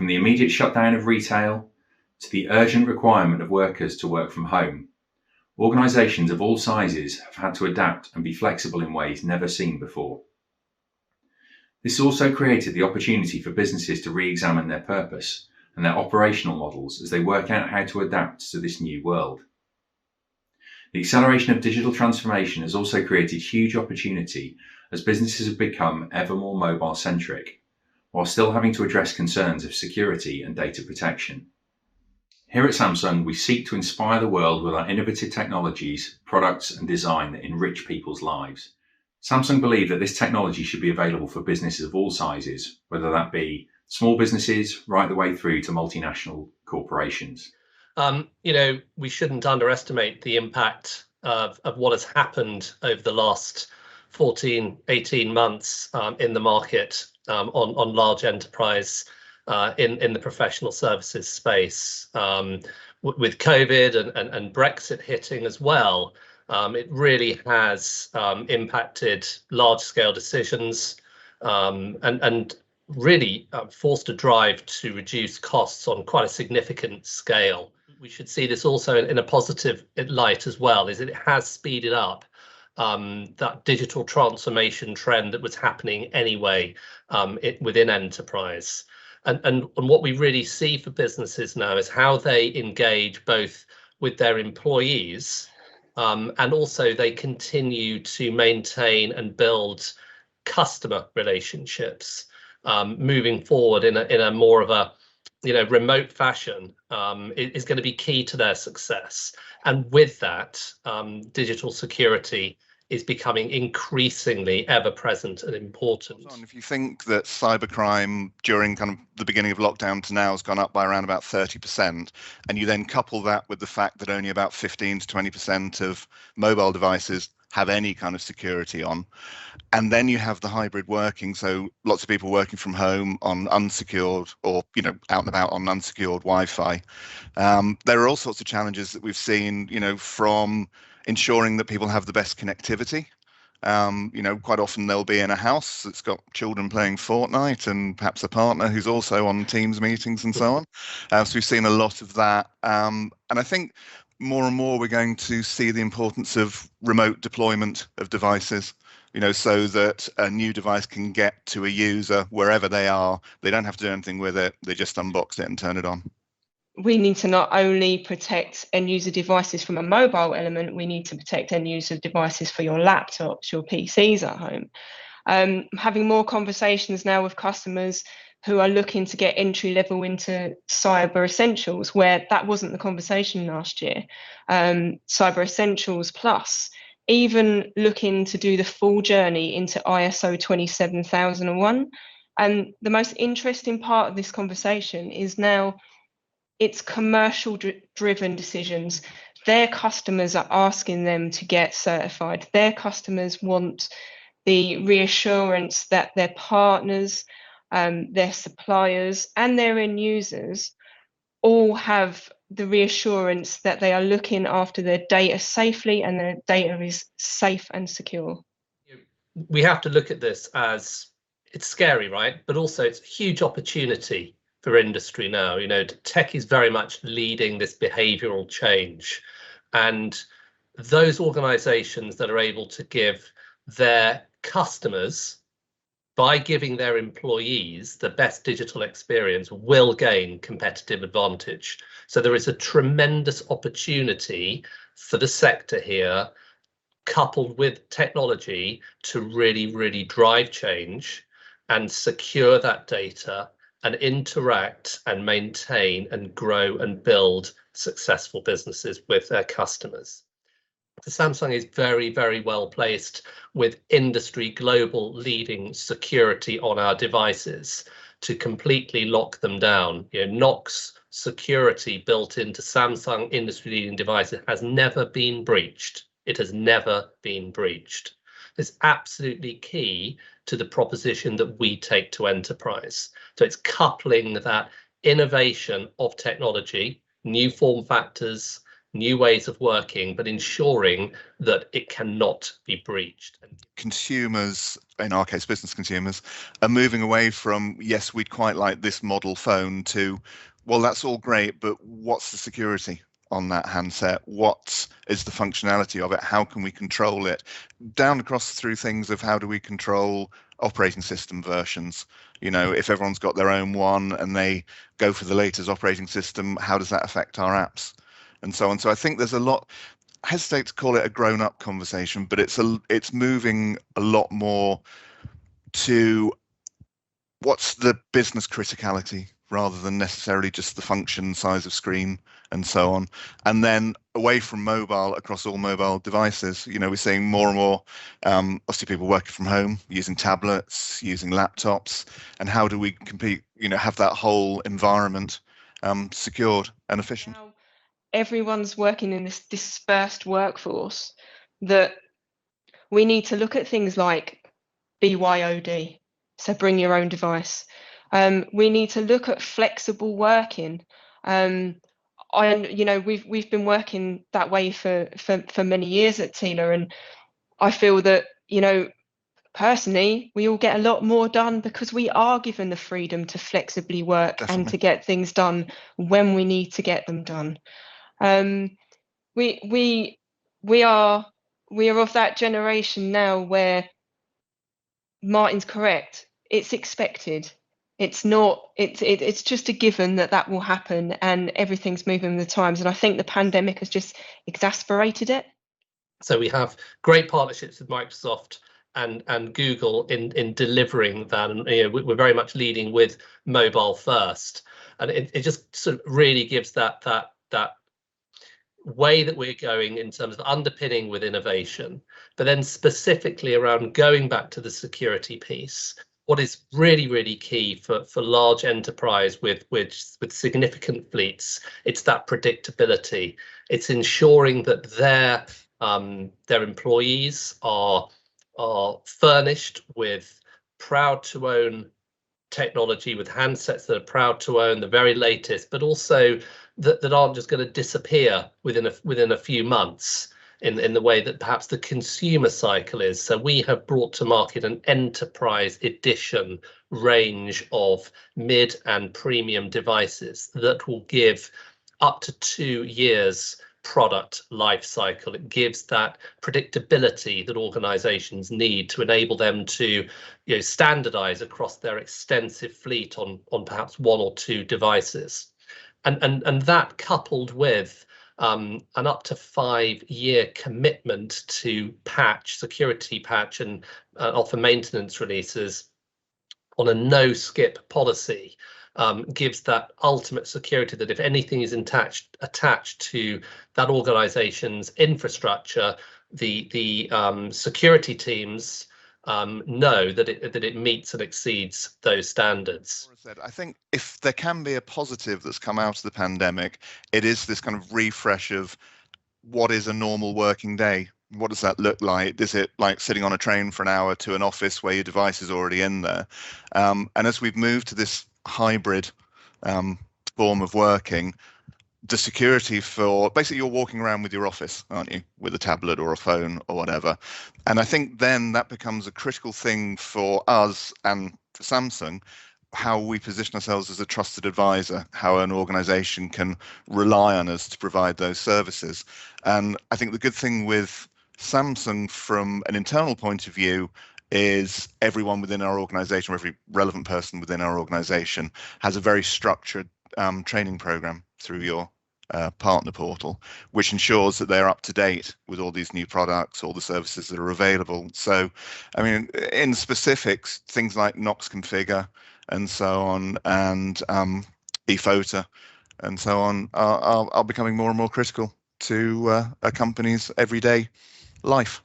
From the immediate shutdown of retail to the urgent requirement of workers to work from home, organisations of all sizes have had to adapt and be flexible in ways never seen before. This also created the opportunity for businesses to re-examine their purpose and their operational models as they work out how to adapt to this new world. The acceleration of digital transformation has also created huge opportunity as businesses have become ever more mobile-centric, while still having to address concerns of security and data protection. Here at Samsung, we seek to inspire the world with our innovative technologies, products, and design that enrich people's lives. Samsung believe that this technology should be available for businesses of all sizes, whether that be small businesses right the way through to multinational corporations. We shouldn't underestimate the impact of what has happened over the last 14, 18 months in the market on large enterprise in the professional services space. With COVID and Brexit hitting as well, it really has impacted large-scale decisions and really forced a drive to reduce costs on quite a significant scale. We should see this also in a positive light as well, is it has speeded up that digital transformation trend that was happening anyway within enterprise. And what we really see for businesses now is how they engage both with their employees and also they continue to maintain and build customer relationships moving forward in a more of a remote fashion is going to be key to their success. And with that, digital security is becoming increasingly ever present and important. If you think that cybercrime during kind of the beginning of lockdown to now has gone up by around about 30%, and you then couple that with the fact that only about 15 to 20% of mobile devices have any kind of security on, and then you have the hybrid working, so lots of people working from home on unsecured or out and about on unsecured Wi-Fi. There are all sorts of challenges that we've seen, from ensuring that people have the best connectivity. Quite often they'll be in a house that's got children playing Fortnite and perhaps a partner who's also on Teams meetings and so on. So we've seen a lot of that, and I think more and more we're going to see the importance of remote deployment of devices, so that a new device can get to a user wherever they are. They don't have to do anything with it. They just unbox it and turn it on. We need to not only protect end user devices from a mobile element, we need to protect end user devices for your laptops, your PCs at home. Having more conversations now with customers who are looking to get entry level into cyber essentials, where that wasn't the conversation last year. Cyber essentials plus, even looking to do the full journey into ISO 27001. And the most interesting part of this conversation is now it's commercial driven decisions. Their customers are asking them to get certified. Their customers want the reassurance that their partners, their suppliers and their end users all have the reassurance that they are looking after their data safely and their data is safe and secure. We have to look at this as it's scary, right? But also it's a huge opportunity for industry now. Tech is very much leading this behavioral change, and those organizations that are able to give their customers, by giving their employees the best digital experience, will gain competitive advantage. So there is a tremendous opportunity for the sector here, coupled with technology, to really, really drive change and secure that data and interact and maintain and grow and build successful businesses with their customers. Samsung is very, very well placed with industry global leading security on our devices to completely lock them down. Knox security built into Samsung industry leading devices has never been breached. It has never been breached. It's absolutely key to the proposition that we take to enterprise. So it's coupling that innovation of technology, new form factors, new ways of working, but ensuring that it cannot be breached. Consumers, in our case business consumers, are moving away from, yes, we'd quite like this model phone, to, well, that's all great, but what's the security on that handset? What is the functionality of it? How can we control it? Down across through things of how do we control operating system versions? You know, if everyone's got their own one and they go for the latest operating system, how does that affect our apps? And so on. So I think there's a lot, I hesitate to call it a grown-up conversation, but it's moving a lot more to what's the business criticality rather than necessarily just the function, size of screen, and so on. And then away from mobile, across all mobile devices, you know, we're seeing more and more, obviously people working from home, using tablets, using laptops, and how do we compete, you know, have that whole environment secured and efficient? Now, everyone's working in this dispersed workforce, that we need to look at things like BYOD, so bring your own device. We need to look at flexible working. You know, we've been working that way for many years at Tela, and I feel that, you know, personally, we all get a lot more done because we are given the freedom to flexibly work. Definitely. And to get things done when we need to get them done. We are of that generation now where Martin's correct. It's expected. It's not. It's just a given that will happen, and everything's moving with the times. And I think the pandemic has just exacerbated it. So we have great partnerships with Microsoft and Google in delivering that, and you know, we're very much leading with mobile first, and it just sort of really gives that way that we're going in terms of underpinning with innovation, but then specifically around going back to the security piece. What is really key for large enterprise with significant fleets, it's that predictability. It's ensuring that their employees are furnished with proud to own technology, with handsets that are proud to own the very latest, but also that aren't just going to disappear within a few months in the way that perhaps the consumer cycle is. So we have brought to market an enterprise edition range of mid and premium devices that will give up to 2 years product life cycle. It gives that predictability that organizations need to enable them to, you know, standardize across their extensive fleet on perhaps 1 or 2 devices. And that coupled with an up to 5-year commitment to security patch and offer maintenance releases on a no skip policy, gives that ultimate security that if anything is attached to that organization's infrastructure, the security teams know that it meets and exceeds those standards. I think if there can be a positive that's come out of the pandemic, it is this kind of refresh of what is a normal working day. What does that look like? Is it like sitting on a train for an hour to an office where your device is already in there? And as we've moved to this hybrid form of working, the security for basically you're walking around with your office, aren't you, with a tablet or a phone or whatever. And I think then that becomes a critical thing for us and for Samsung, how we position ourselves as a trusted advisor, how an organization can rely on us to provide those services. And I think the good thing with Samsung from an internal point of view is everyone within our organization, or every relevant person within our organization, has a very structured training program through your partner portal, which ensures that they're up to date with all these new products, all the services that are available. So, I mean, in specifics, things like Knox Configure and so on, and ePhoto and so on are becoming more and more critical to a company's everyday life.